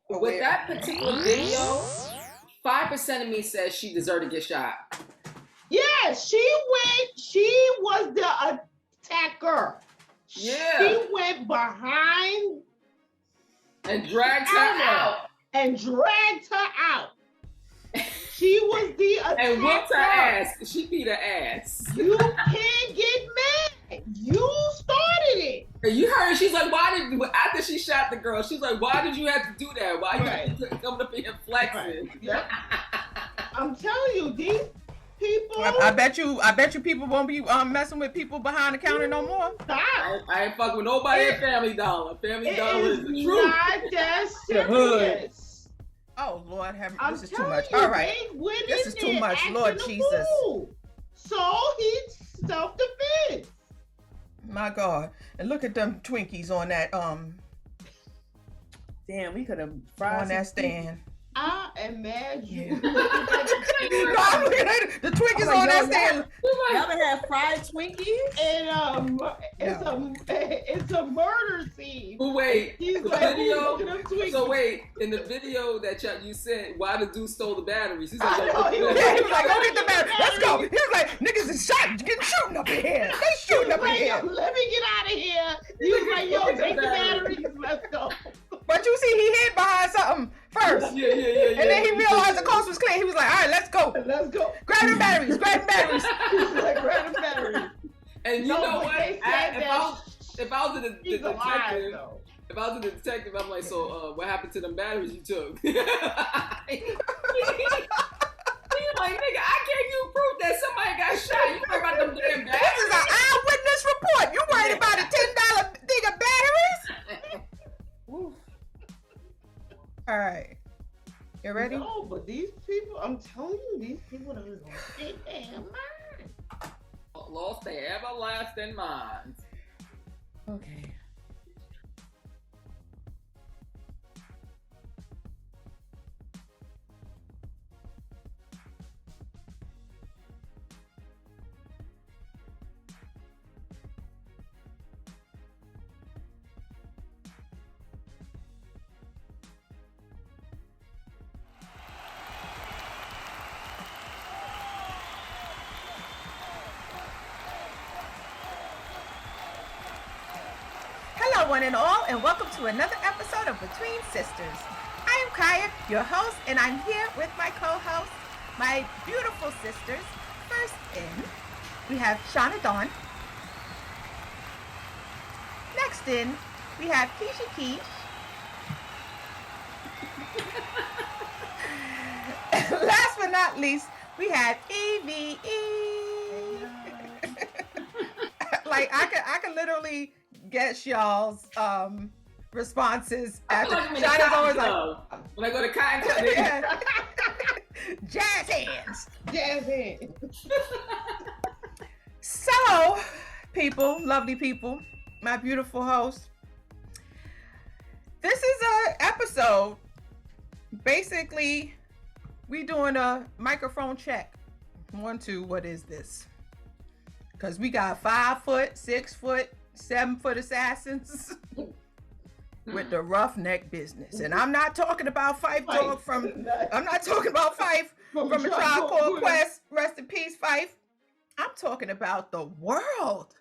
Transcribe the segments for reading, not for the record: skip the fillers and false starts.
With that particular video, 5% of me says she deserved to get shot. Yeah, she was the attacker. Yeah. She went behind and dragged her out. She was the attacker. And whipped her ass. She beat her ass. You can't get mad. You started it. And you heard, she's like, after she shot the girl, she's like, why did you have to do that? Why you coming up here flexing? Right. Yep. I'm telling you, these people. I bet you people won't be messing with people behind the counter no more. Stop. I ain't fucking with nobody at Family Dollar. Family Dollar is the truth. Not that serious. Oh Lord, this is too much. All right, this is too much, Lord Jesus. So he's self-defense. My God, and look at them Twinkies on that Damn, we could have fried on that stand. I imagine. No, I'm looking at the Twinkies on that stand. Y'all ever have fried Twinkies? And it's a murder scene. But wait, He's the like, video. Twinkies. So wait, in the video that you sent, why the dude stole the batteries? He's like, he was like, go get the batteries. Let's go. He was like, niggas is shooting up in here. They shooting up in here. Let me get out of here. He was like, yo, take the batteries. Let's go. But you see, he hid behind something first. Yeah. And then he realized the coast was clear. He was like, all right, let's go. Let's go. Grab the batteries. Grab the batteries. He's like, grab the batteries. And you know what? If I was the detective, I'm like, so what happened to them batteries you took? He's like, nigga, I gave you proof that somebody got shot. You worry about them damn batteries. This is an eyewitness report. You worried about a $10 thing of batteries? All right. You ready? No, but these people, I'm telling you, these people don't lose their damn mind. Lost their everlasting minds. Okay. Hello, one and all, and welcome to another episode of Between Sisters. I am Kaya, your host, and I'm here with my co-host, my beautiful sisters. First in, we have Shauna Dawn. Next in, we have Keisha Keish. Last but not least, we have EVE. Like I could literally guess y'all's responses after. Shauna's always like, when I go to Cotton Club, jazz hands. Jazz hands. So, people, lovely people, my beautiful host. This is an episode. Basically, we doing a microphone check. 1, 2, what is this? Because we got 5 foot, 6 foot, 7 foot assassins with the roughneck business. And I'm not talking about Fife Dog I'm not talking about Fife from a Tribe Called Quest. Rest in peace, Fife. I'm talking about the world.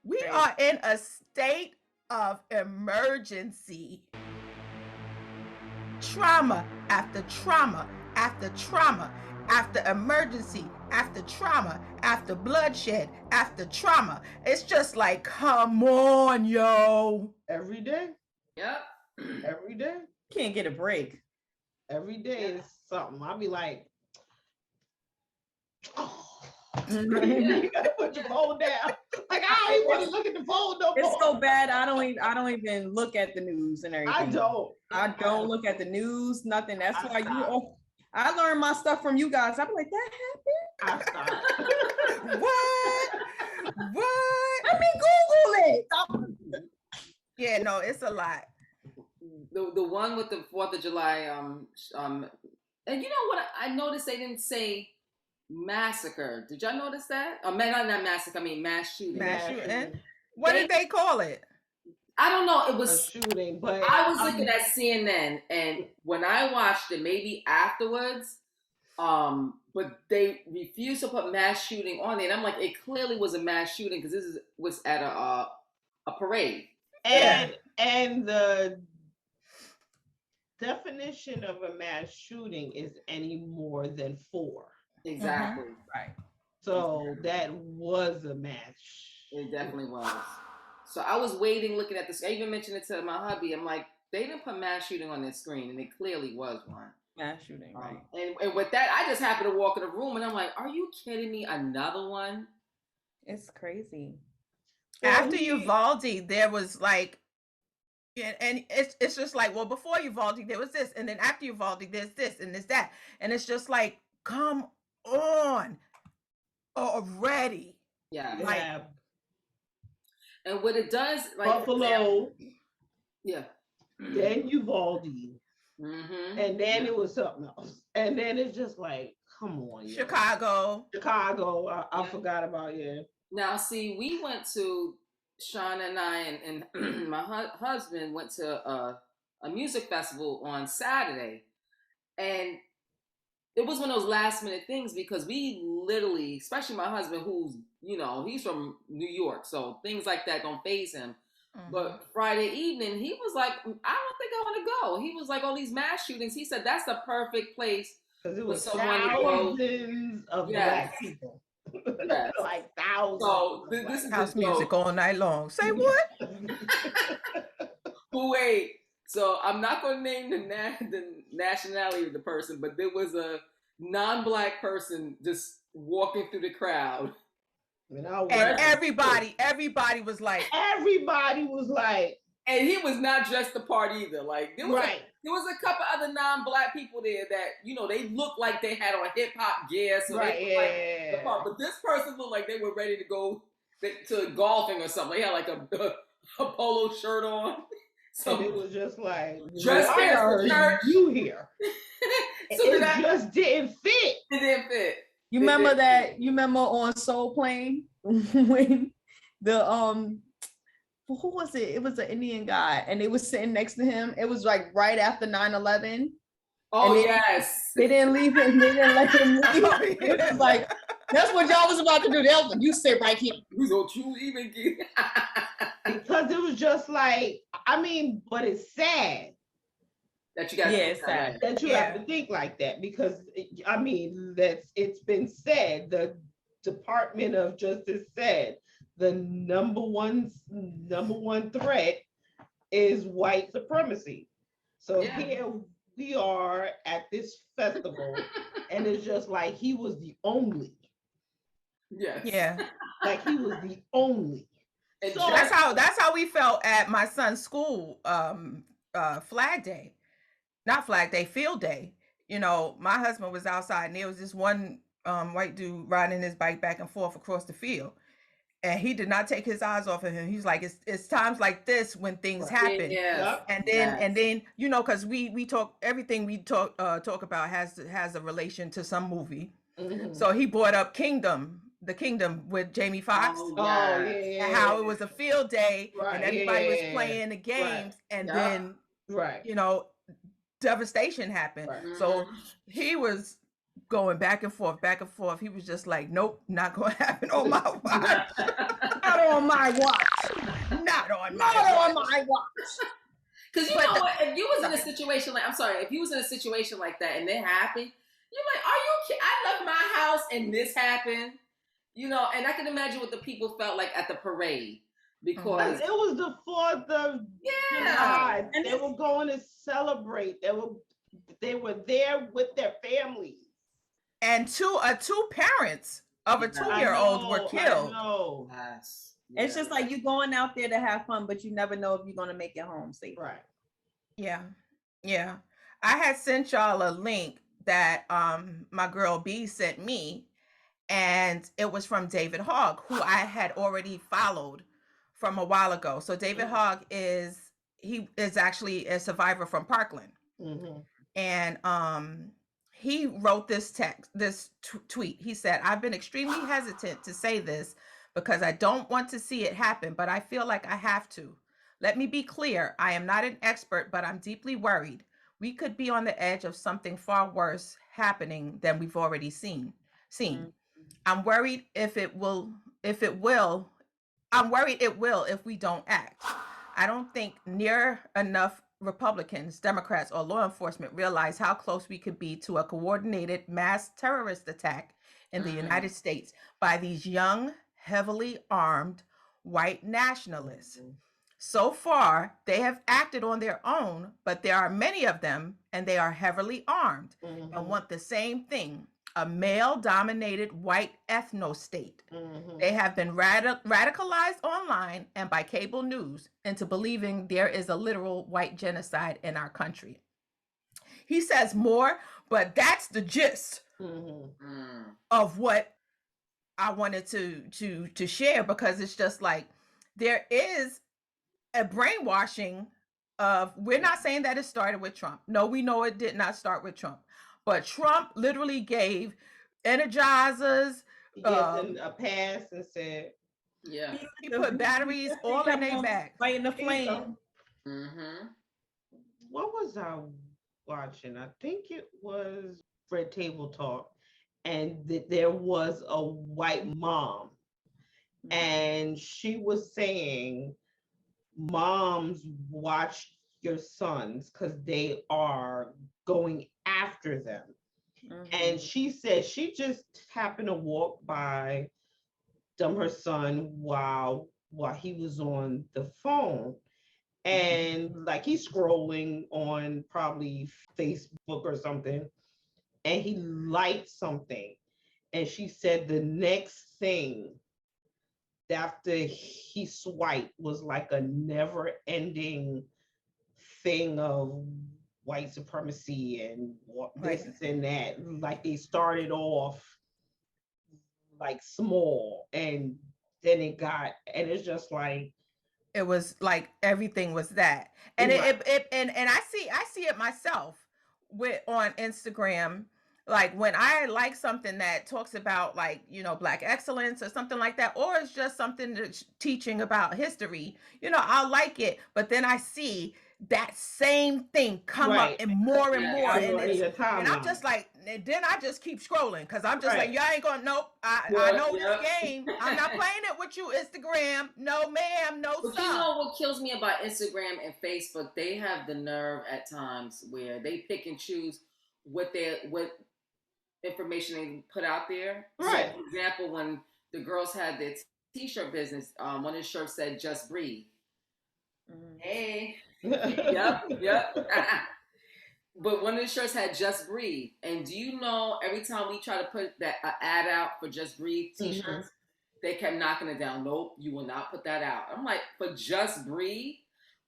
We are in a state of emergency. Trauma after trauma after trauma after emergency after trauma after bloodshed after trauma. It's just like, come on, yo. Every day. Yep. Every day. Can't get a break. Every day is something. I'll be like, oh. You gotta put your phone down. Like, I don't even want to look at the phone no more. It's so bad. I don't even look at the news and everything. I don't look at the news. Nothing. That's why I learned my stuff from you guys. I'll be like, that happened? What? Let me Google it. Yeah, no, it's a lot. The one with the 4th of July, and you know what? I noticed they didn't say massacre. Did y'all notice that? Not massacre. I mean mass shooting. Mass shooting. What did they call it? I don't know. It was a shooting, but I was looking at CNN, and when I watched it, maybe afterwards, but they refused to put mass shooting on it. And I'm like, it clearly was a mass shooting because was at a parade. And the definition of a mass shooting is any more than 4. Exactly. Right. So that was a mass. It definitely was. So I was waiting, looking at this. I even mentioned it to my hubby. I'm like, they didn't put mass shooting on their screen, and it clearly was one. Mass shooting, right? And with that, I just happened to walk in the room, and I'm like, are you kidding me? Another one? It's crazy. After Uvalde, there was like, and it's just like, well, before Uvalde, there was this, and then after Uvalde, there's this, and there's that, and it's just like, come on, already. Yeah. Like, and what it does, like Buffalo, then Uvalde, and then it was something else, and then it's just like, come on, Chicago. I forgot about Now, see, we went to Sean and I and my husband went to a music festival on Saturday, and it was one of those last minute things because we literally, especially my husband, who's he's from New York, so things like that don't faze him. But Friday evening, he was like, I don't think I want to go. He was like, all these mass shootings. He said that's the perfect place because it was thousands of black people. Yes. Like thousands. So this is house music all night long. Say what? Wait. So I'm not going to name the nationality of the person, but there was a non-black person just walking through the crowd. And everybody was like, and he was not dressed the part either. Like there was a couple other non-black people there that they looked like they had on hip hop gear, so they the part. But this person looked like they were ready to go to golfing or something. They had like a polo shirt on. So and it was just like, dress church. You here? So it just didn't fit. It didn't fit. You remember that? You remember on Soul Plane when the who was it? It was an Indian guy, and they was sitting next to him. It was like right after 9/11. Oh yes. They didn't leave him. They didn't let him leave. It was like that's what y'all was about to do. They was like, you sit right here. Don't you even get because it was just like, but it's sad. That you got sad. That you have to think like that because it's been said. The Department of Justice said the number one threat is white supremacy. So here we are at this festival, and it's just like he was the only. Yes. Yeah. Like he was the only. And so that's how we felt at my son's school Flag Day. Not Flag Day, Field Day. My husband was outside and there was this one white dude riding his bike back and forth across the field. And he did not take his eyes off of him. He's like, it's times like this when things happen. Yes. And then because we talk, everything we talk about has a relation to some movie. Mm-hmm. So he brought up The Kingdom with Jamie Foxx. And how it was a field day and everybody was playing the games and then devastation happened. Right. So he was going back and forth. He was just like, nope, not going to happen on my watch. Not on my watch. Not on my watch. Because if you was in a situation if you was in a situation like that and it happened, you're like, are you kidding? I left my house and this happened. And I can imagine what the people felt like at the parade. Because it was the 4th of July. And they were going to celebrate. They were there with their families. And two parents of a 2-year-old were killed. Yes. It's just like you going out there to have fun, but you never know if you're going to make it home safe. Right. Yeah. Yeah. I had sent y'all a link that my girl B sent me, and it was from David Hogg, who I had already followed from a while ago. So David Hogg is actually a survivor from Parkland. Mm-hmm. And he wrote this tweet. He said, I've been extremely hesitant to say this because I don't want to see it happen, but I feel like I have to. Let me be clear. I am not an expert, but I'm deeply worried. We could be on the edge of something far worse happening than we've already seen. I'm worried I'm worried it will if we don't act. I don't think near enough Republicans, Democrats, or law enforcement realize how close we could be to a coordinated mass terrorist attack in the United States by these young, heavily armed white nationalists. So far, they have acted on their own, but there are many of them, and they are heavily armed and want the same thing, a male-dominated white ethno-state. They have been radicalized online and by cable news into believing there is a literal white genocide in our country. He says more, but that's the gist of what I wanted to share, because it's just like there is a brainwashing of, we're not saying that it started with Trump. No, we know it did not start with Trump, but Trump literally gave energizers, he gave them a pass and said, he put batteries all in their bags, right in the flame. What was I watching? I think it was Red Table Talk, and there was a white mom, and she was saying, moms, watch your sons because they are going after them. And she said she just happened to walk by her son while he was on the phone, and like he's scrolling on probably Facebook or something, and he liked something, and she said the next thing after he swiped was like a never-ending thing of white supremacy and this and that. Like they started off like small, and then and it's just like, it was like everything was that, and I see it myself on Instagram. Like when I like something that talks about, like, Black excellence or something like that, or it's just something that's teaching about history, I'll like it. But then I see that same thing come up and more, and I'm just like, and then I just keep scrolling because I'm just like, y'all ain't gonna, nope. I know this game. I'm not playing it with you, Instagram. No, ma'am, no, but son. You know what kills me about Instagram and Facebook? They have the nerve at times where they pick and choose what information they put out there. Right. So, for example, when the girls had their t-shirt business, one of the shirts said "Just Breathe." Hey. Yep. But one of the shirts had "Just Breathe," and do you know, every time we try to put that ad out for "Just Breathe" t-shirts, they kept knocking it down. Nope, you will not put that out. I'm like, for "Just Breathe"?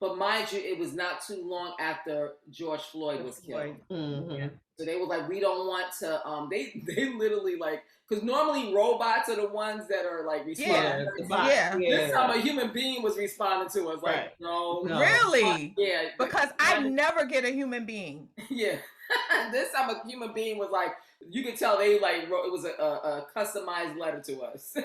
But mind you, it was not too long after George Floyd was killed. So they were like, we don't want to. They literally, like, because normally robots are the ones that are like responding. This time a human being was responding to us. Like, no. Really? Yeah. Because I never get a human being. Yeah. This time a human being was like, you could tell they like wrote, it was a customized letter to us.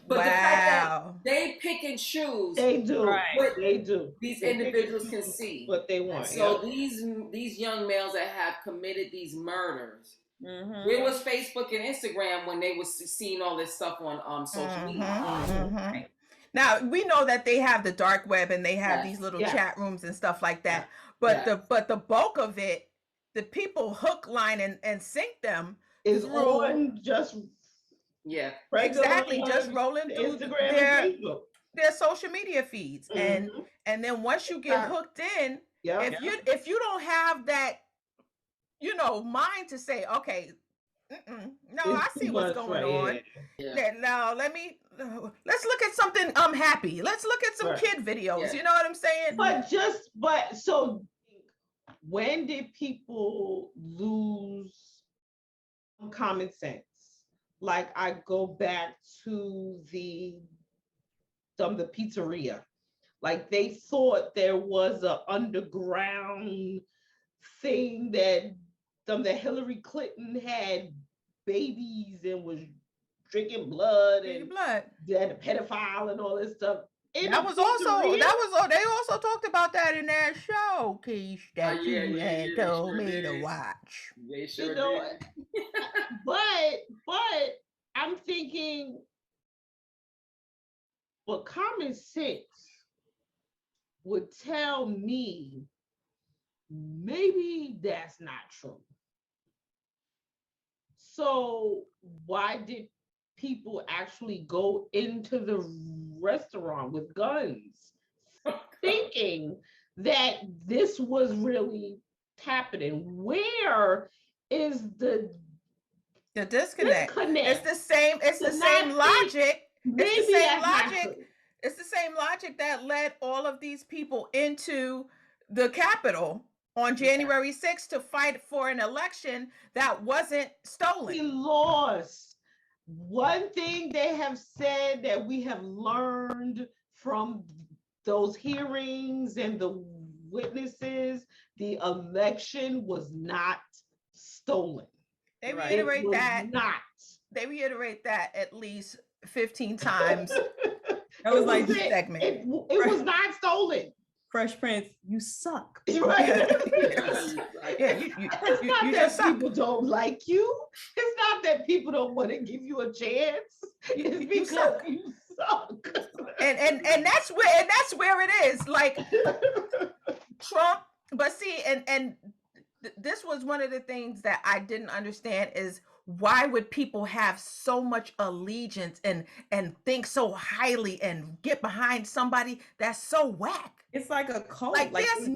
But the fact that they pick and choose, they do. They do. These individuals can see what they want. So these young males that have committed these murders, where was Facebook and Instagram when they was seeing all this stuff on social media? Now we know that they have the dark web and they have these little chat rooms and stuff like that. But the bulk of it, the people hook, line, and sink them is on just exactly, just rolling through Instagram and Facebook, their social media feeds, and then once you get hooked in, if you don't have that, mind to say, okay, no, I see what's going on. Now let's look at something happy. Let's look at some kid videos. You know what I'm saying? But so when did people lose common sense? Like I go back to the pizzeria. Like they thought there was an underground thing that Hillary Clinton had babies and was drinking blood and had a pedophile and all this stuff. That was also they also talked about that in that show, Keish, that you had told me to watch. They sure did. But I'm thinking, well, common sense would tell me maybe that's not true. So why did people actually go into the restaurant with guns, thinking that this was really happening? Where is the disconnect? It's the same. It's the same logic. It's the same logic. It's the same logic that led all of these people into the Capitol on January 6th to fight for an election that wasn't stolen. We lost. One thing they have said that we have learned from those hearings and the witnesses, the election was not stolen. They reiterate that. They reiterate that at least 15 times. That was like this segment. It was not stolen. Fresh Prince, you suck. Right. Yeah, it's not you that people don't like you. It's not that people don't want to give you a chance. It's because you suck. And that's where it is. Like Trump, but see, and this was one of the things that I didn't understand is why would people have so much allegiance and think so highly and get behind somebody that's so whack? It's like a cult. Like there's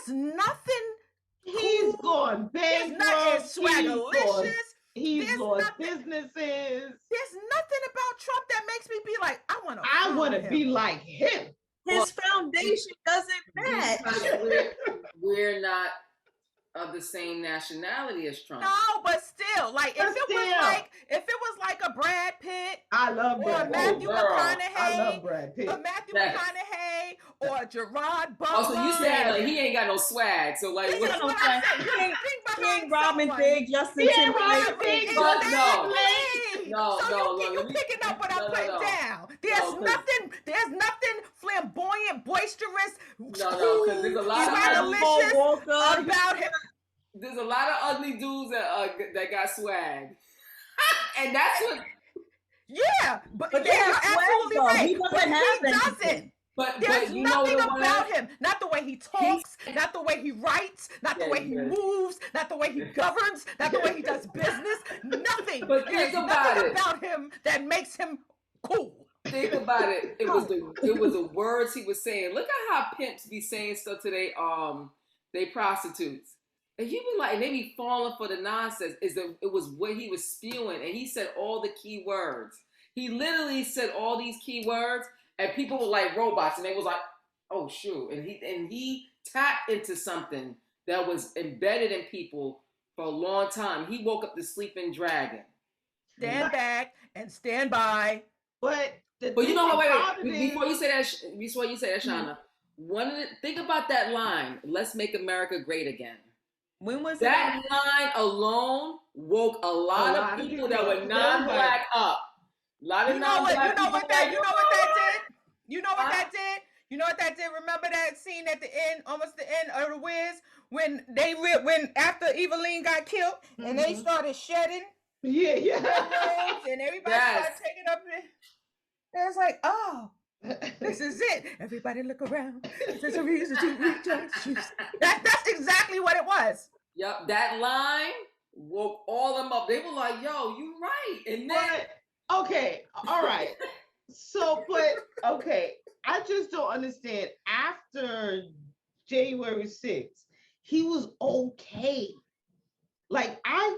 nothing. He's gone bankrupt. He's lost businesses. There's nothing about Trump that makes me be like, I want to be like him. His foundation doesn't match. We're not of the same nationality as Trump. No, but still, like if it was like a Brad Pitt, I love Brad Pitt. Matthew McConaughey, I love Brad Pitt. Or Matthew McConaughey, or Gerard Butler. Also, you saying like he ain't got no swag, so like he ain't robbing Big Justin Timberlake. No. You picking up what I'm putting down. There's nothing flamboyant, boisterous, because there's a lot of about him. There's a lot of ugly dudes that got swag, and that's what. Yeah, but you're absolutely right. He doesn't. But there's nothing about him. Not the way he talks, not the way he writes, not the way he moves, not the way he governs, not the way he does business. Nothing. But think about him that makes him cool. Think about it. It was the words he was saying. Look at how pimps be saying stuff to they prostitutes. And you be like, and they be falling for the nonsense. It was what he was spewing, and he said all the key words. He literally said all these key words, and people were like robots, and they was like, oh shoot. And he tapped into something that was embedded in people for a long time. He woke up the sleeping dragon. Stand back and stand by. But you know what? Wait. Before you say that, Shauna, think about that line. Let's make America great again. When was that line alone woke a lot of people that were non-black up. A lot of non-black people. You know what that did? Remember that scene at the end, almost the end of The Wiz, when after Eveline got killed and they started shedding. Yeah. And everybody started taking up it. And it's like, oh, this is it. Everybody look around. There's a reason to rejoice. That's exactly what it was. Yep, that line woke all them up. They were like, yo, you right. And then okay, all right. I just don't understand. After January 6th, he was okay. Like, I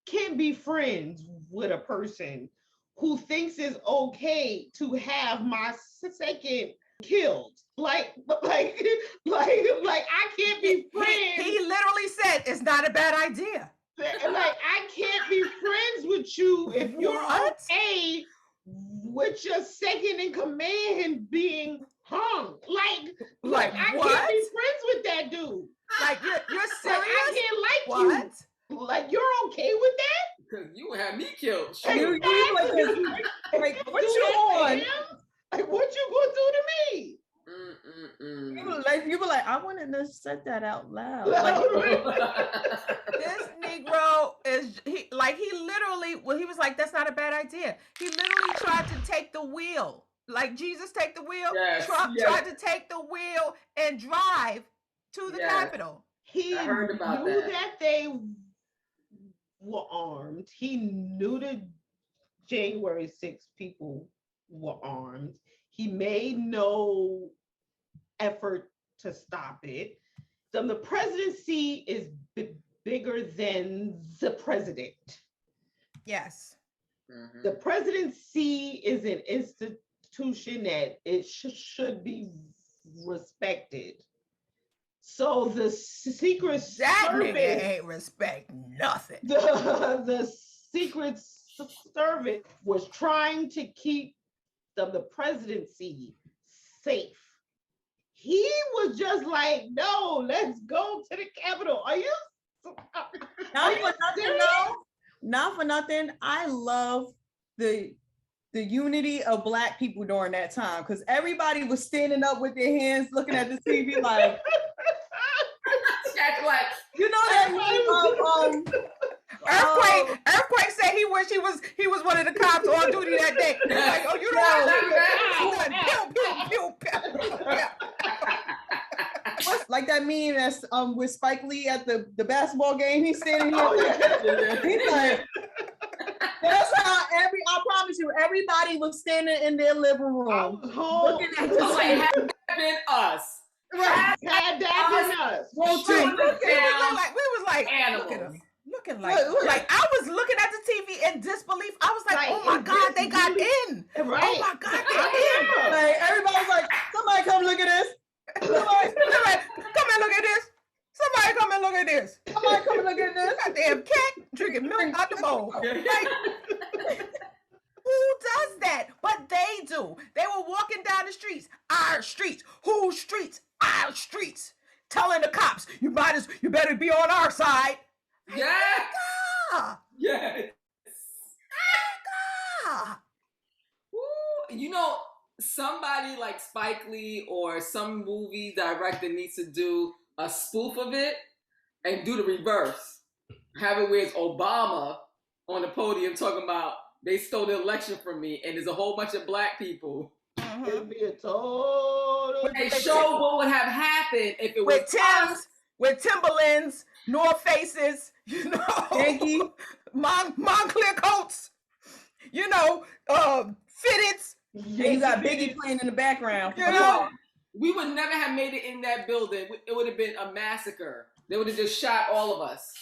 can't be friends with a person who thinks it's okay to have my second killed. Like I can't be friends. He literally said it's not a bad idea. Like, I can't be friends with you if you're okay with your second in command being hung. Like I can't be friends with that dude. Like you're serious? Like, I can't like you. Like, you're okay with that? Because you would have me killed. Like, what you on? Like, what you going said that out loud. Like, this Negro is he literally, well, he was like, that's not a bad idea. He literally tried to take the wheel. Like Jesus take the wheel. Yes, Trump yes. tried to take the wheel and drive to the Yes. Capitol. He I heard about knew that. that they were armed. He knew the January 6th people were armed. He made no effort to stop it. The presidency is bigger than the president. Yes. Mhm. The presidency is an institution that it should be respected. So the Secret That Service, nigga ain't respect nothing. the Secret Service was trying to keep the presidency safe. He was just like, no, let's go to the Capitol. Are you? not for nothing, though. Not for nothing. I love the unity of Black people during that time, because everybody was standing up with their hands looking at the TV like, That's like, you know that meme of Earthquake said he wished he was one of the cops on duty that day. Like, oh, you know what? like that meme that's with Spike Lee at the basketball game. He's standing here. Oh, yeah. He's like, that's how I promise you, everybody was standing in their living I room was home. looking at I was like, the had that been us? Right. Had that been us. Shooting down we was like animals. look at him. Looking like I was looking at the TV in disbelief. I was like, Like, oh my in God, they got disbelief. in. Right. Oh my God, they in. like, everybody was like, somebody come look at this. Somebody, come and look at this. Somebody come and look at this. Somebody come and look at this. Goddamn cat drinking milk out the bowl. Like, who does that? But they do. They were walking down the streets. Our streets. Whose streets? Our streets. Telling the cops, you better be on our side. Yeah. Ah, Yes. ah. Woo. You know, somebody like Spike Lee or some movie director needs to do a spoof of it and do the reverse. Have it where it's Obama on the podium talking about they stole the election from me, and there's a whole bunch of Black people. It'd be a total. And show what would have happened if it was With Timbs, with Timberlands, North Faces, you know, Yankee. Montclair coats, you know, fitteds. And you got Biggie playing in the background. You know? We would never have made it in that building. It would have been a massacre. They would have just shot all of us.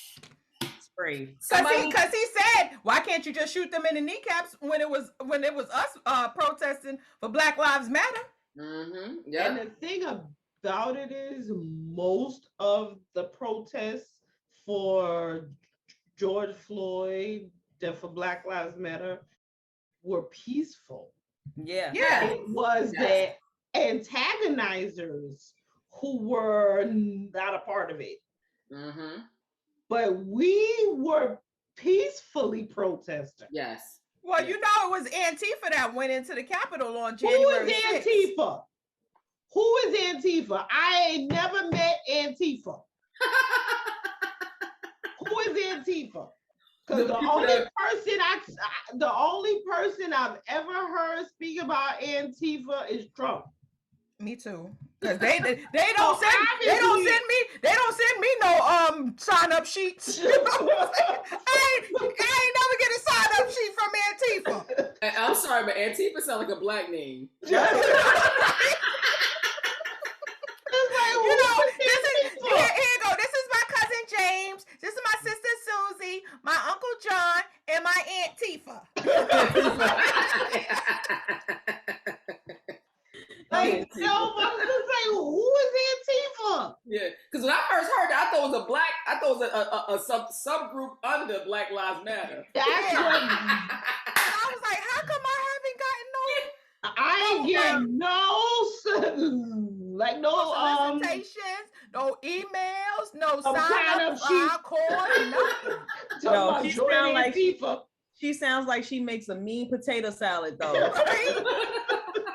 Spray. Because he said, why can't you just shoot them in the kneecaps when it was us protesting for Black Lives Matter? Mm-hmm. Yeah. And the thing about it is, most of the protests for George Floyd and for Black Lives Matter were peaceful. Yeah. Yeah. It was the antagonizers who were not a part of it. Mm-hmm. But we were peacefully protesting. Yes. Well, you know, it was Antifa that went into the Capitol on Who January is 6th. Antifa? Who is Antifa? I ain't never met Antifa. Who is Antifa? Because the only person I've ever heard speak about Antifa is Trump. Me too. Because they don't send me no sign up sheets. You know what I'm saying? I ain't never get a sign up sheet from Antifa. I'm sorry, but Antifa sounds like a Black name. You know, here you go. This is my cousin James. This is my sister Susie, my Uncle John, and my Aunt Tifa. Like, no, I was just like, who is Antifa? Yeah, because when I first heard that, I thought it was a subgroup under Black Lives Matter. That's Yeah. what I was like, how come I haven't gotten I ain't getting no solicitations, no emails, no sign up card, nothing. No, she sounds like Antifa. She sounds like she makes a mean potato salad though. Right?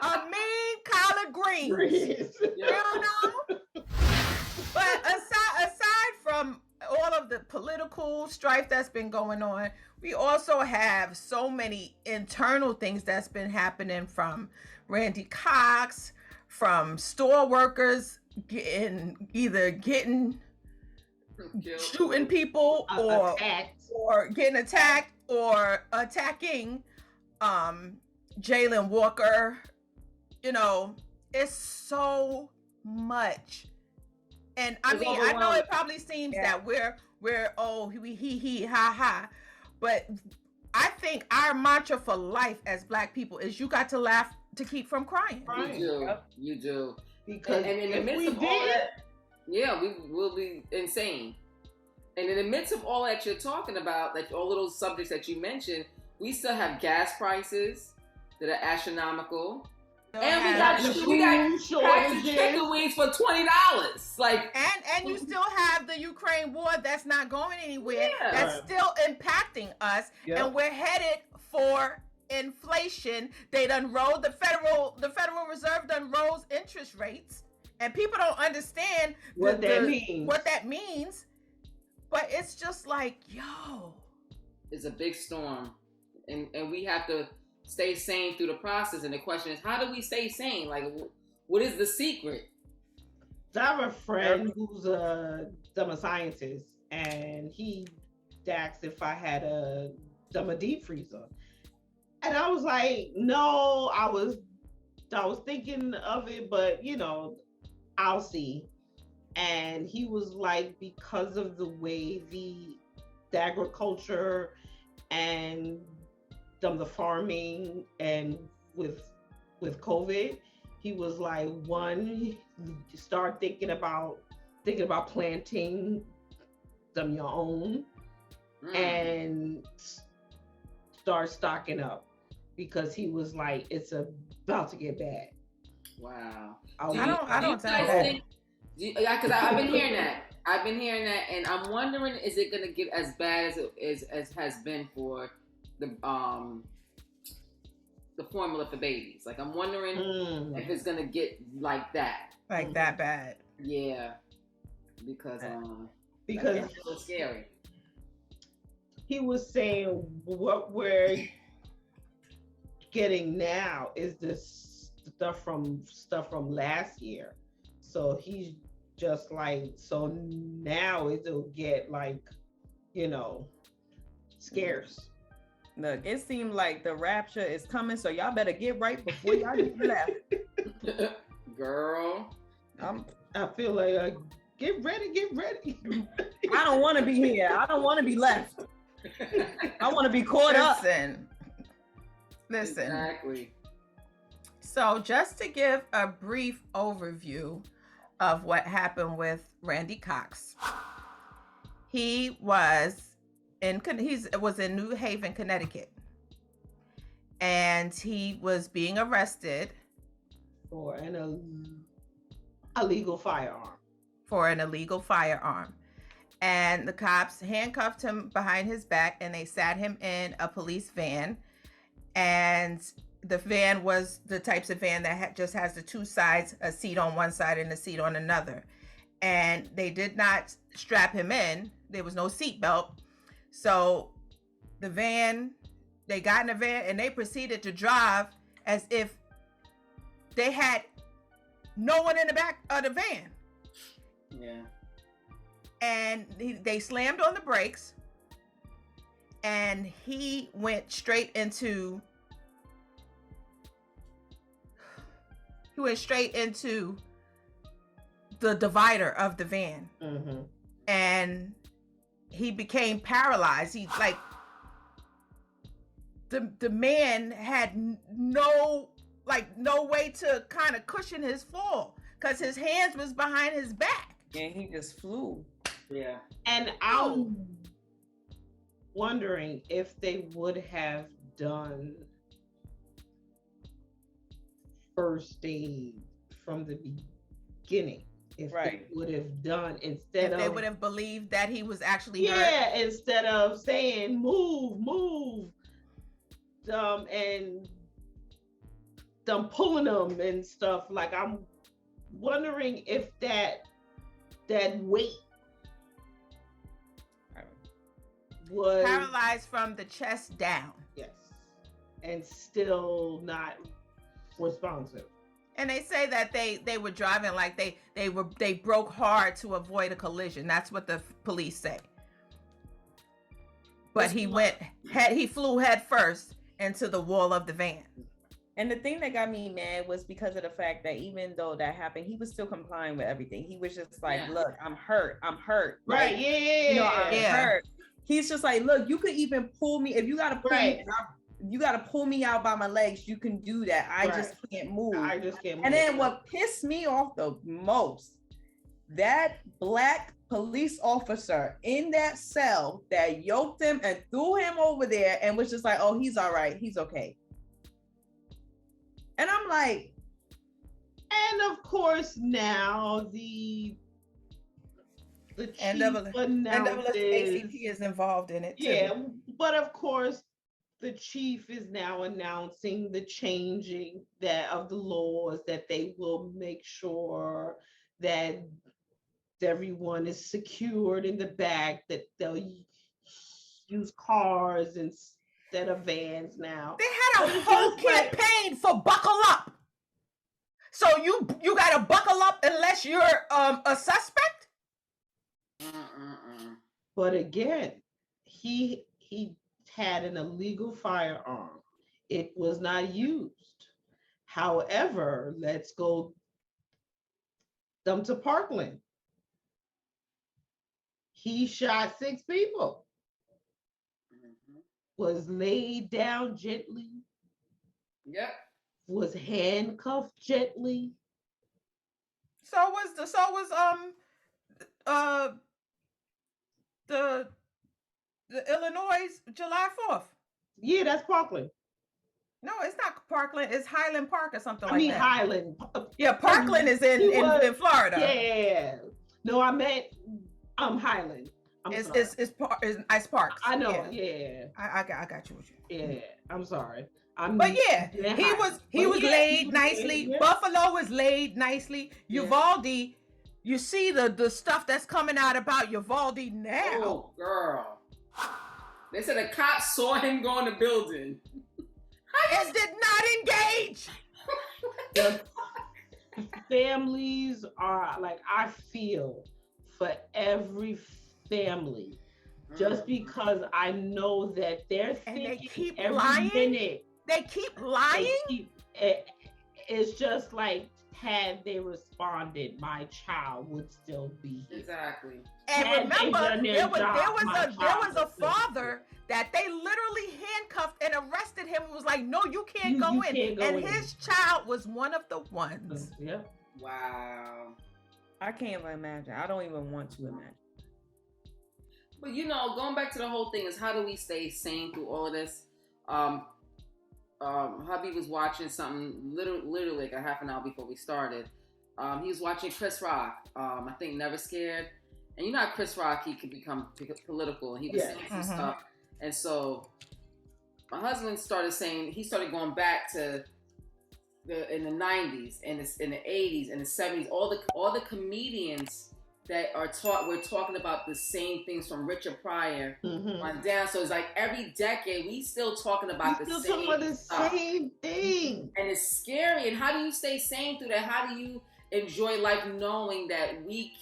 A mean collard greens. You know? But political strife that's been going on, we also have so many internal things that's been happening, from Randy Cox, from store workers getting shooting people or getting attacked or attacking Jaylen Walker. You know, it's so much. And I mean, I know it probably seems that we're he ha ha, but I think our mantra for life as Black people is you got to laugh to keep from crying. You do. Because and in the midst of all that, we will be insane. And in the midst of all that you're talking about, like all of those subjects that you mentioned, we still have gas prices that are astronomical. And we got chicken wings for $20. Like, and you still have the Ukraine war that's not going anywhere. That's still impacting us, and we're headed for inflation. They done rolled the Federal Reserve done rose interest rates, and people don't understand what that means. But it's just like, yo, it's a big storm, and we have to stay sane through the process. And the question is, how do we stay sane? Like, what is the secret? I have a friend who's a scientist, and he asked if I had a deep freezer, and I was like, no. I was thinking of it, but you know, I'll see. And he was like, because of the way the agriculture and the farming and with COVID, he was like, one, start thinking about planting them your own and start stocking up, because he was like, it's about to get bad. Wow. I don't think. Yeah, because I've been hearing that. And I'm wondering, is it going to get as bad as has been for the formula for babies? Like, I'm wondering if it's going to get like that. Like that bad. Yeah. Because it's a little scary. He was saying what we're getting now is this stuff from last year. So he's just like, so now it'll get like, you know, scarce. Look, it seemed like the rapture is coming, so y'all better get right before y'all get left. Girl. I feel like, get ready. I don't want to be here. I don't want to be left. I want to be caught up. Listen. Exactly. So just to give a brief overview of what happened with Randy Cox. He was in New Haven, Connecticut, and he was being arrested for an illegal firearm. And the cops handcuffed him behind his back, and they sat him in a police van. And the van was the types of van that just has the two sides, a seat on one side and a seat on another. And they did not strap him in. There was no seat belt. So they got in the van and they proceeded to drive as if they had no one in the back of the van. Yeah. And they slammed on the brakes, and he went straight into the divider of the van. Mm-hmm. And he became paralyzed. He like the man had no way to kind of cushion his fall because his hands was behind his back. And he just flew. Yeah. And I'm wondering if they would have done first aid from the beginning. If they would have done they would have believed that he was actually hurt. Instead of saying move, and them pulling them and stuff. Like, I'm wondering if that weight was paralyzed from the chest down. Yes, and still not responsive. And they say that they were driving like they broke hard to avoid a collision. That's what the police say. But he flew head first into the wall of the van. And the thing that got me mad was because of the fact that even though that happened, he was still complying with everything. He was just like, look, I'm hurt. Right, like, yeah. I'm hurt. He's just like, look, you could even pull me. If you got to pull me out, you got to pull me out by my legs. You can do that. I just can't move. And then what pissed me off the most, that black police officer in that cell that yoked him and threw him over there and was just like, oh, he's all right. He's okay. And I'm like, and of course now the chief NAACP is involved in it too. Yeah, but of course the chief is now announcing the changing of the laws, that they will make sure that everyone is secured in the back, that they'll use cars instead of vans now. They had a whole campaign for buckle up. So you gotta buckle up unless you're a suspect. But again, he had an illegal firearm. It was not used. However, let's go them to Parkland. He shot 6 people. Was laid down gently. Yep. Was handcuffed gently. So was the Illinois July 4th. Yeah, that's Parkland. No, it's not Parkland. It's Highland Park or something like that. Highland. Yeah, Parkland is in Florida. Yeah. No, I meant Highland. It's Ice Park. I know. Yeah. I got you. Yeah. I'm sorry. But yeah, he was laid nicely. Yeah. Buffalo was laid nicely. Uvalde, you see the stuff that's coming out about Uvalde now. Oh, girl. They said a cop saw him go in the building. And did not engage. The families are like, I feel for every family, just because I know that they're thinking, and they keep every lying. Minute. They keep lying. It's just like, had they responded, my child would still be here. Exactly. And remember, there was a father that they literally handcuffed and arrested him and was like, no, you can't go in. His child was one of the ones. Yeah. Wow. I can't even imagine. I don't even want to imagine. But going back to the whole thing is, how do we stay sane through all of this? Hubby was watching something literally like a half an hour before we started. He was watching Chris Rock. I think Never Scared. And how Chris Rock, he could become political. And he was saying some stuff. And so my husband started going back to in the 90s and in the 80s and the 70s, all the comedians that we're talking about the same things from Richard Pryor on down. So it's like every decade we still talking about the same thing. And it's scary. And how do you stay sane through that? How do you enjoy life knowing that we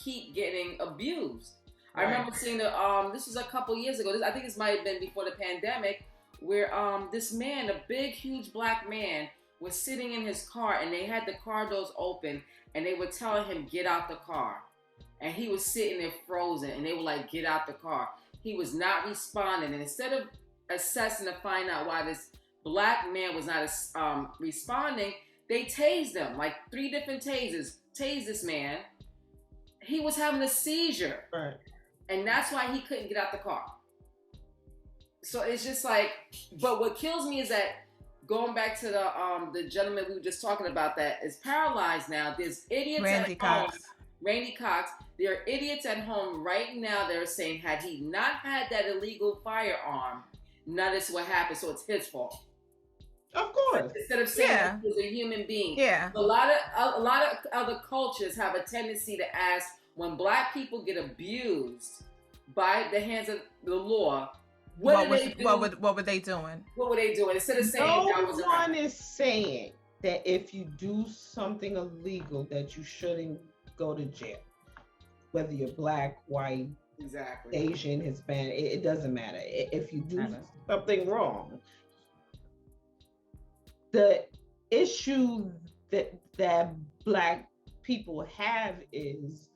keep getting abused? Right. I remember seeing this was a couple years ago. I think this might have been before the pandemic, where this man, a big, huge black man, was sitting in his car and they had the car doors open and they were telling him, get out the car. And he was sitting there frozen and they were like, get out the car. He was not responding. And instead of assessing to find out why this black man was not responding, they tased him, like 3 different tasers. Tased this man. He was having a seizure. Right. And that's why he couldn't get out the car. So it's just like, but what kills me is that, going back to the gentleman we were just talking about that is paralyzed now, there's idiots Randy Cox. Randy Cox. There are idiots at home right now that are saying, had he not had that illegal firearm, none of this would happen, so it's his fault. Of course. Instead of saying he was a human being. Yeah. A lot of other cultures have a tendency to ask, when black people get abused, by the hands of the law, what were they doing? What were they doing? What were they doing? Instead of saying no one is saying that if you do something illegal that you shouldn't go to jail, whether you're black, white, exactly, Asian, Hispanic, it doesn't matter. If you do something wrong, the issue that black people have is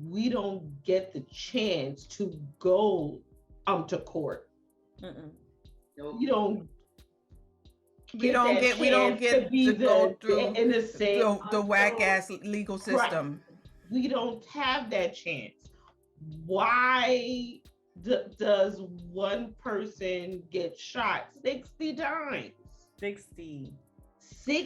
we don't get the chance to go to court. Nope. We don't get to go through the whack ass legal system. Right. We don't have that chance. Why does one person get shot 60 times? 60.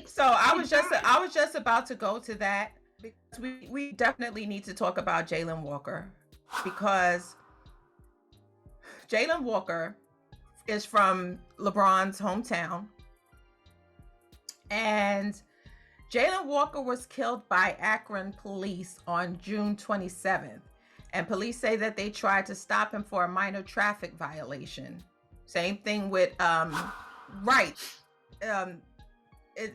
So I was just about to go to that, because we definitely need to talk about Jaylen Walker, because Jaylen Walker is from LeBron's hometown, and Jaylen Walker was killed by Akron police on June 27th, and police say that they tried to stop him for a minor traffic violation. Same thing with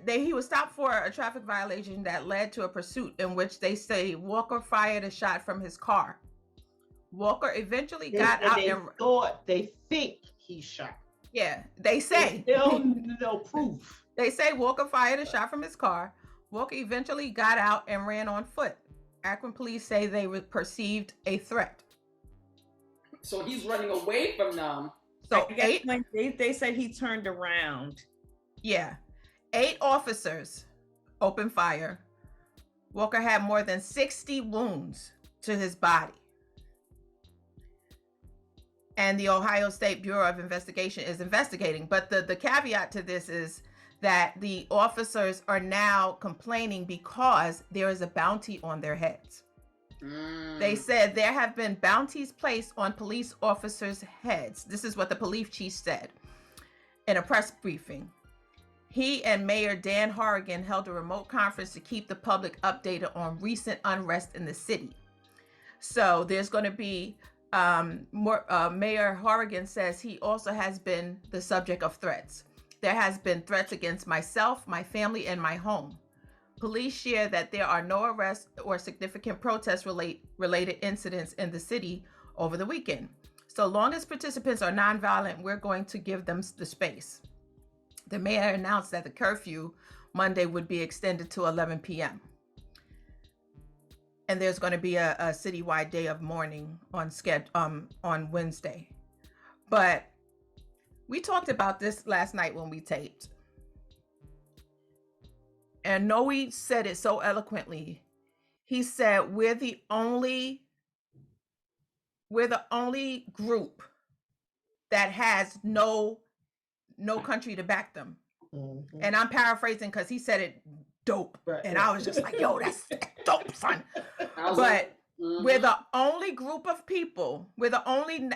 he was stopped for a traffic violation that led to a pursuit in which they say Walker fired a shot from his car. Walker eventually got out they think he shot. Yeah, they say. No proof. They say Walker fired a shot from his car. Walker eventually got out and ran on foot. Akron police say they perceived a threat. So he's running away from them. So they said he turned around. Yeah. 8 officers opened fire. Walker had more than 60 wounds to his body. And the Ohio State Bureau of Investigation is investigating. But the caveat to this is that the officers are now complaining because there is a bounty on their heads. They said there have been bounties placed on police officers' heads. This is what the police chief said in a press briefing. He and Mayor Dan Horrigan held a remote conference to keep the public updated on recent unrest in the city. So there's going to be more. Mayor Horrigan says he also has been the subject of threats. There has been threats against myself, my family, and my home. Police share that there are no arrests or significant protest-related incidents in the city over the weekend. So long as participants are nonviolent, we're going to give them the space. The mayor announced that the curfew Monday would be extended to 11 p.m. And there's going to be a citywide day of mourning on Wednesday. But we talked about this last night when we taped. And Noe said it so eloquently. He said, we're the only group that has no country to back them. Mm-hmm. And I'm paraphrasing because he said it dope. Right. And I was just like, yo, that's dope, son. But we're the only group of people, we're the only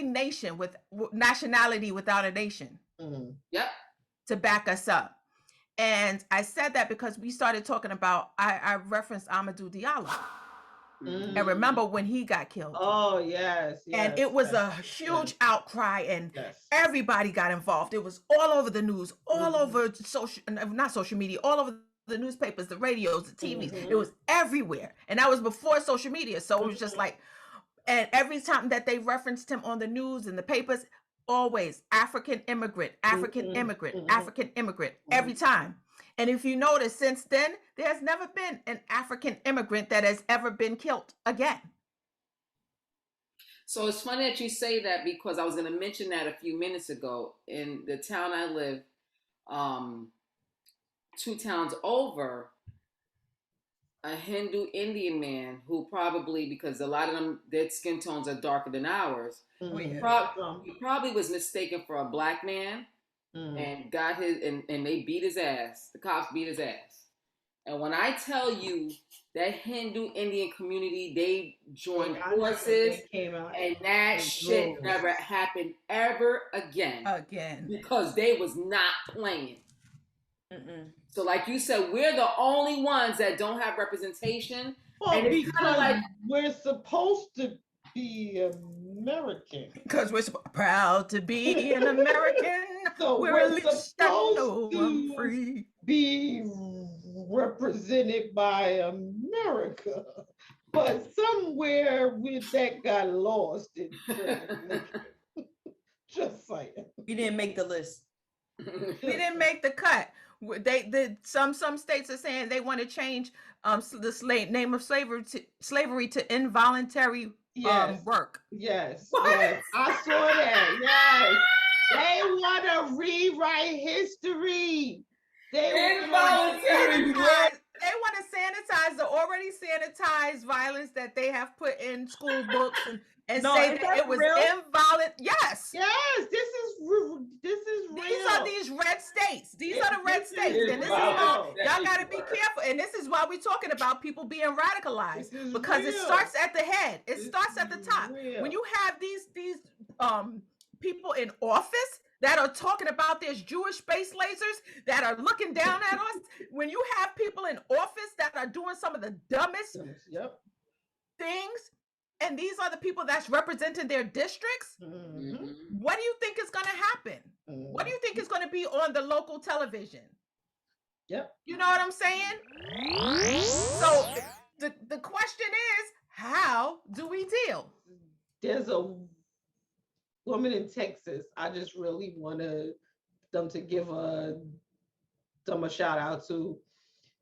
nation with nationality without a nation. Mm-hmm. Yep. To back us up. And I said that because we started talking about, I referenced Amadou Diallo. Mm. And remember when he got killed? Oh, yes. And it was a huge outcry, and everybody got involved. It was all over the news, all over not social media, all over the newspapers, the radios, the TVs. It was everywhere. And that was before social media. So it was just like, and every time that they referenced him on the news and the papers, always African immigrant, every time. And if you notice, since then, there's never been an African immigrant that has ever been killed again. So it's funny that you say that, because I was going to mention that a few minutes ago. In the town I live, 2 towns over, a Hindu Indian man who probably, because a lot of them, their skin tones are darker than ours, he probably was mistaken for a black man. And got his, and they beat his ass. The cops beat his ass. And when I tell you that Hindu Indian community, they joined forces, and that shit never happened ever again. Because they was not playing. So like you said, we're the only ones that don't have representation. Well, and it's kind of like we're supposed to be American. Because we're proud to be an American. So we're we're released and no, I'm free. Be represented by America. But somewhere with that got lost in translation. Just saying. We didn't make the list. We didn't make the cut. Some states are saying they want to change the name of slavery to involuntary work. Yes, What? yes, I saw that. Yes, they want to rewrite history. Involuntary work. They want to sanitize the already sanitized violence that they have put in school books and No, say is that that it was real? involuntary. Yes. Yes, this is real. These are these red states. These are the red This states. is And this is real. why y'all got to be careful. And this is why we're talking about people being radicalized, This is because it real. starts at the head. It This starts at the is top. real. When you have these people in office that are talking about there's Jewish space lasers that are looking down at us, when you have people in office that are doing some of the dumbest things, and these are the people that's representing their districts, what do you think is going to happen? What do you think is going to be on the local television? Yep. You know what I'm saying? So the question is, how do we deal? There's a woman in Texas. I just really want them to give them a shout out to,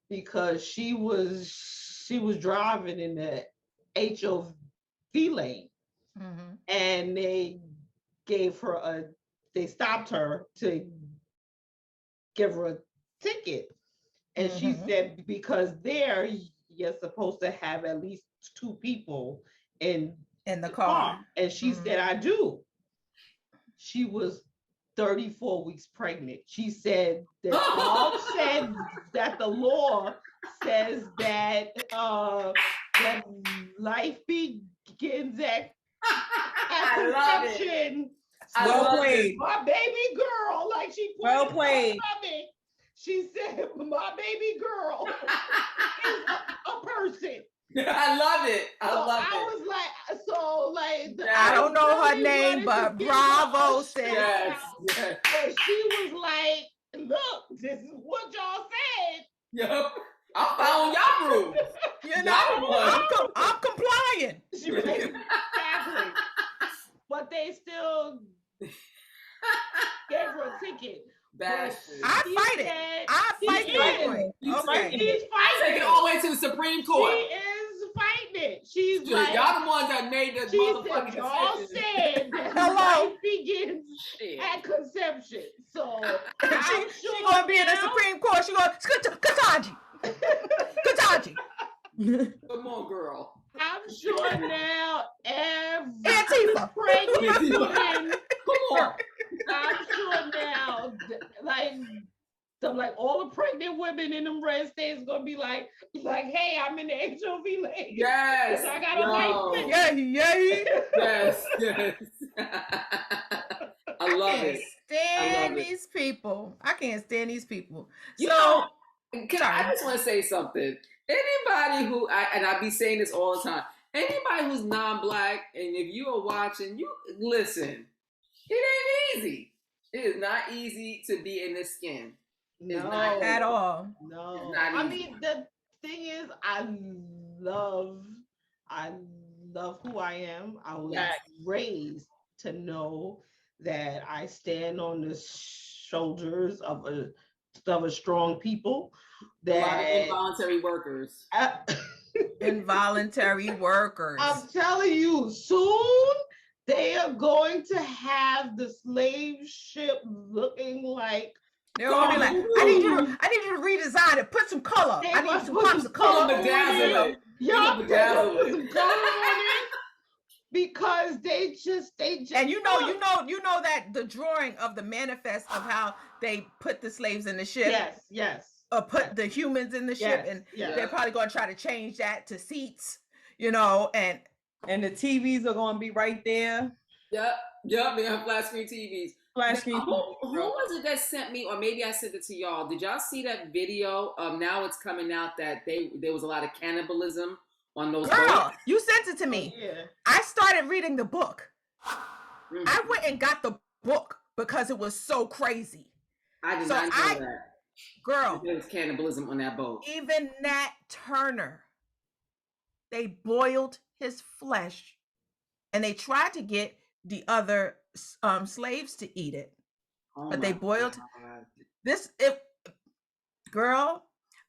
because she was driving in the HOV lane, and they stopped her to give her a ticket, and she said because there you're supposed to have at least 2 people in the car, and she said I do. She was 34 weeks pregnant. She said that all said that the law says that that life begins at conception. Well played. My baby girl, like she well played. She said, my baby girl is a person. I love it. I love it. I was like, so like, I don't know her name, but bravo, sis. Yes. But she was like, look, this is what y'all said. Yep. I found y'all rules. You know, I'm complying. She was like, exactly. But they still gave her a ticket. I fight it. I fight it. Okay. He's fighting. Take it all the way to the Supreme Court. She is fighting it. She's like, y'all the ones that made the motherfucking decision. Y'all said that life begins at conception. So she's gonna be in the Supreme Court. She going Kataji. Come on, girl. I'm sure now every Antifa. pregnant woman. Come on. I'm sure now, like all the pregnant women in them red states gonna be like, hey, I'm in the HOV lane. Yes. I got a license. Yes. I love it. Stand these people. I can't stand these people. I just want to say something. Anybody who I be saying this all the time. Anybody who's non-black, and if you are watching, you listen. It ain't easy. It is not easy to be in this skin. It's not at all. No. I mean, the thing is, I love who I am. I was raised to know that I stand on the shoulders of a strong people. That a lot of involuntary workers. Involuntary workers. I'm telling you, soon they are going to have the slave ship looking like. They're gonna be like, I need you to redesign it. Put some color. I need some pops of color. Y'all put some color on it. Because they just and you know that the drawing of the manifest of how they put the slaves in the ship. Yes. Or put the humans in the ship, and they're probably going to try to change that to seats, and the TVs are going to be right there. Yep. They have flat screen TVs. Who was it that sent me, or maybe I sent it to y'all? Did y'all see that video? Now it's coming out that there was a lot of cannibalism on those Girl, boats. you sent it to me. Oh, yeah. I started reading the book. I went and got the book because it was so crazy. I did not know that. Girl, there was cannibalism on that boat. Even Nat Turner, they boiled his flesh, and they tried to get the other slaves to eat it, but they boiled this. Girl,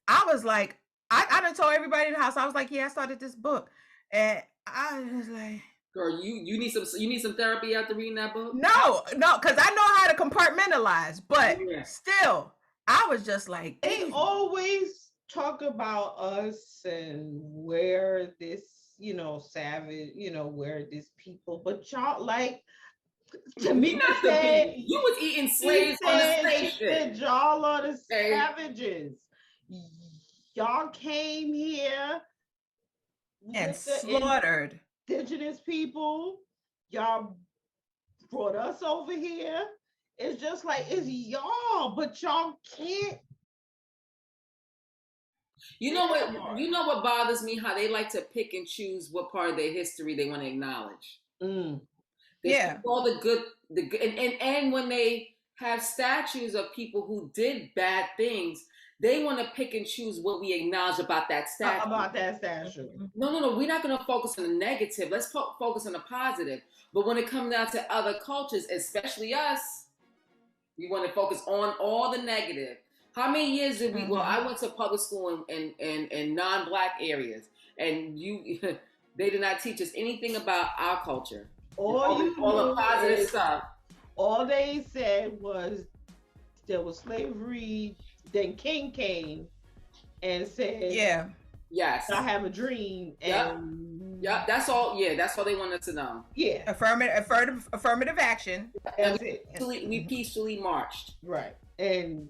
I was like, I done told everybody in the house. I was like, yeah, I started this book, and I was like, girl, you need some therapy after reading that book. No, because I know how to compartmentalize, but still, I was just like, they always talk about us and where this, savage, where this people, but y'all like. To me, said, you was eating slaves on the station. Y'all are the savages. Y'all came here and slaughtered indigenous people. Y'all brought us over here. It's just like it's y'all, but y'all can't. You know what bothers me? How they like to pick and choose what part of their history they want to acknowledge. All the good, and when they have statues of people who did bad things, they want to pick and choose what we acknowledge about that statue. No, we're not going to focus on the negative. Let's focus on the positive. But when it comes down to other cultures, especially us, we want to focus on all the negative. How many years did we? Well, I went to public school in non-Black areas, and they did not teach us anything about our culture. All the positive stuff. All they said was there was slavery. Then King came and said, yes, I have a dream." And that's all. Yeah, that's all they wanted to know. Yeah, affirmative action. That's it. We peacefully marched. Right, and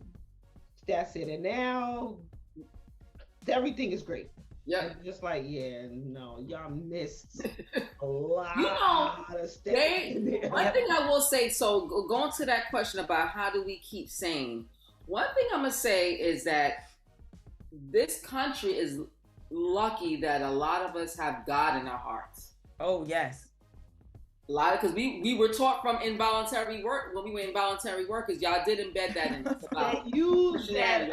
that's it. And now everything is great. Yeah, just like y'all missed a lot of stuff. One thing I will say. So going to that question about how do we keep sane. One thing I'm gonna say is that this country is lucky that a lot of us have God in our hearts. Oh yes, a lot of because we were taught from involuntary work when we were involuntary workers. Y'all did embed that in us. They use that.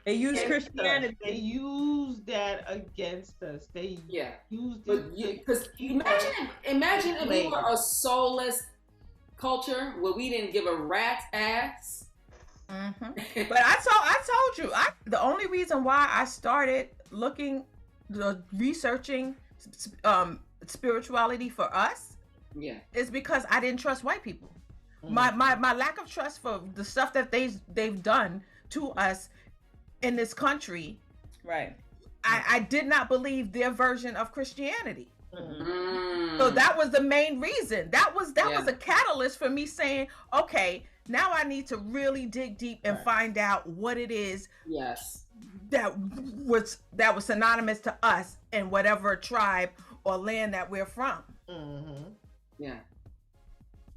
They use Christianity. They use that against us. They used it because imagine if we were a soulless culture where we didn't give a rat's ass. But I told you, the only reason why I started researching spirituality for us is because I didn't trust white people. My lack of trust for the stuff that they've done to us in this country, right? I did not believe their version of Christianity. So that was the main reason. That was a catalyst for me saying, okay, now I need to really dig deep and find out what it is that was synonymous to us in whatever tribe or land that we're from.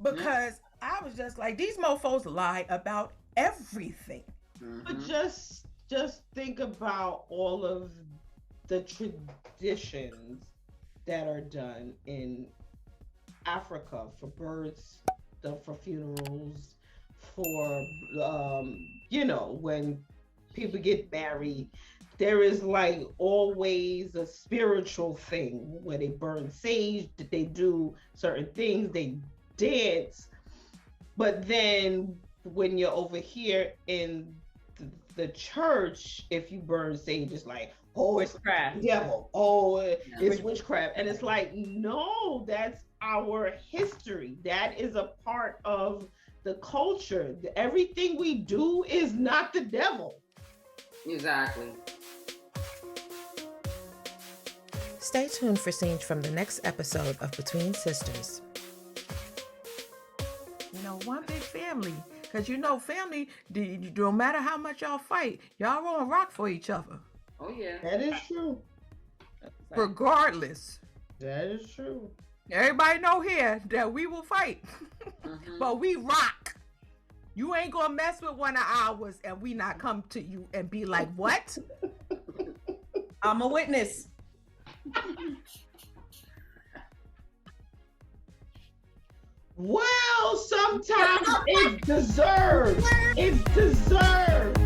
Because I was just like, these mofos lie about everything. But just think about all of the traditions that are done in Africa for births, for funerals, for when people get married. There is like always a spiritual thing where they burn sage, that they do certain things, they dance. But then when you're over here in the church, if you burn sage, it's like, oh, it's witchcraft. Devil. Oh, it's witchcraft. And it's like, no, that's our history. That is a part of the culture. Everything we do is not the devil. Exactly. Stay tuned for scenes from the next episode of Between Sisters. One big family. Because family, no matter how much y'all fight, y'all won't rock for each other. Oh, yeah. That is true. Regardless. That is true. Everybody know here that we will fight. But we rock. You ain't gonna mess with one of ours and we not come to you and be like, what? I'm a witness. Well, sometimes it's deserved. It's deserved.